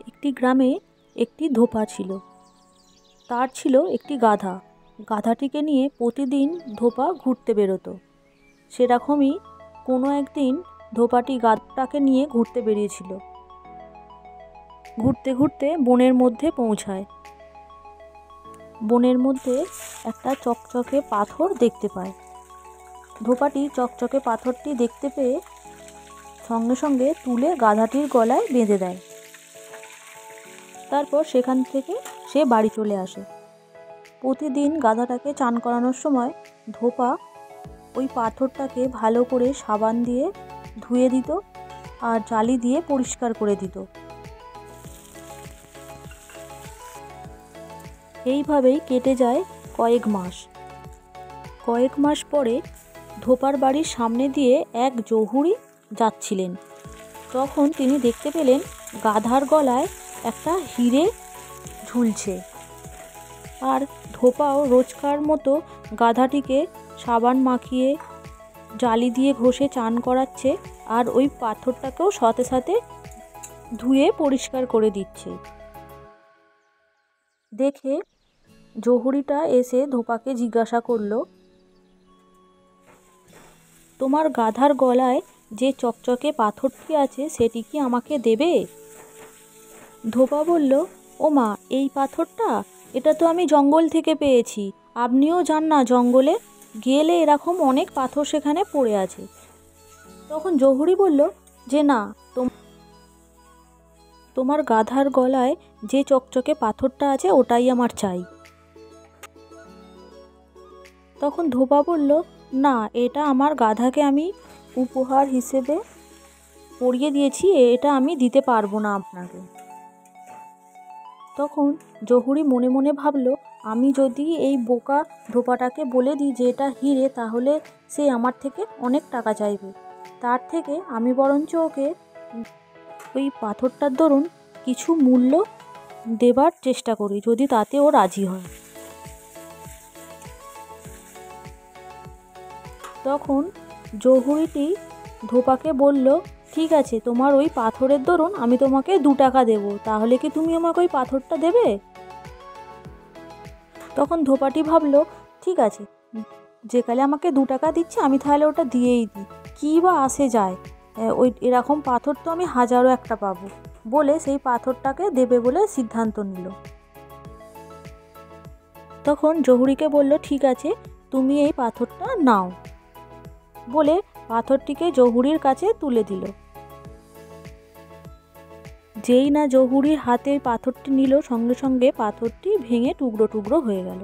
একটি গ্রামে একটি ধোপা ছিল। তার ছিল একটি গাধা। গাধাটিকে নিয়ে প্রতিদিন ধোপা ঘুরতে বেরোতো। সেরকমই কোনো একদিন ধোপাটি গাধাটাকে নিয়ে ঘুরতে বেরিয়েছিল। ঘুরতে ঘুরতে বনের মধ্যে পৌঁছায়। বনের মধ্যে একটা চকচকে পাথর দেখতে পায়। ধোপাটি চকচকে পাথরটি দেখতে পেয়ে সঙ্গে সঙ্গে তুলে গাধাটির গলায় বেঁধে দেয়। তারপর সেখান থেকে সে বাড়ি চলে আসে। প্রতিদিন গাধাটাকে চান করানোর সময় ধোপা ওই পাথরটাকে ভালো করে সাবান দিয়ে ধুয়ে দিত আর জালি দিয়ে পরিষ্কার করে দিত। এইভাবেই কেটে যায় কয়েক মাস। কয়েক মাস পরে ধোপার বাড়ির সামনে দিয়ে এক জহুরি যাচ্ছিলেন। তখন তিনি দেখতে পেলেন গাধার গলায় একটা হিরে ঝুলছে। আর ধোপাও রোজকার মতো গাধাটিকে সাবান মাখিয়ে জালি দিয়ে ঘষে চান করাচ্ছে আর ওই পাথরটাকেও সাথে সাথে ধুয়ে পরিষ্কার করে দিচ্ছে। দেখে জহুরিটা এসে ধোপাকে জিজ্ঞাসা করলো, তোমার গাধার গলায় যে চকচকে পাথরটি আছে সেটি কি আমাকে দেবে? ধোপা বলল, ও মা, এই পাথরটা? এটা তো আমি জঙ্গল থেকে পেয়েছি। আপনিও যান না জঙ্গলে, গেলে এরকম অনেক পাথর সেখানে পড়ে আছে। তখন জহুরি বলল যে না, তোমার গাধার গলায় যে চকচকে পাথরটা আছে ওটাই আমার চাই। তখন ধোপা বলল, না, এটা আমার গাধাকে আমি উপহার হিসেবে পরিয়ে দিয়েছি, এটা আমি দিতে পারবো না আপনাকে। তখন জহুরি মনে মনে ভাবলো, আমি যদি এই বোকা ধোপাটাকে বলে দিই যে এটা হিরে, তাহলে সে আমার থেকে অনেক টাকা চাইবে। তার থেকে আমি বরঞ্চ ওকে ওই পাথরটার দরুন কিছু মূল্য দেবার চেষ্টা করি, যদি তাতে ও রাজি হয়। তখন জহুরিটি ধোপাকে বলল, ঠিক আছে, তোমার ওই পাথরের দরুন আমি তোমাকে 2 টাকা দেবো, তাহলে কি তুমি আমাকে ওই পাথরটা দেবে? তখন ধোপাটি ভাবলো, ঠিক আছে, যেকালে আমাকে 2 টাকা দিচ্ছে আমি তাহলে ওটা দিয়েই দিই, কী বা আসে যায়, ওই এরকম পাথর তো আমি হাজারও একটা পাবো, বলে সেই পাথরটাকে দেবে বলে সিদ্ধান্ত নিল। তখন জহুরিকে বলল, ঠিক আছে, তুমি এই পাথরটা নাও, বলে পাথরটিকে জহুরির কাছে তুলে দিল। যেই না জহুরির হাতে পাথরটি নিল, সঙ্গে সঙ্গে পাথরটি ভেঙে টুকরো টুকরো হয়ে গেল।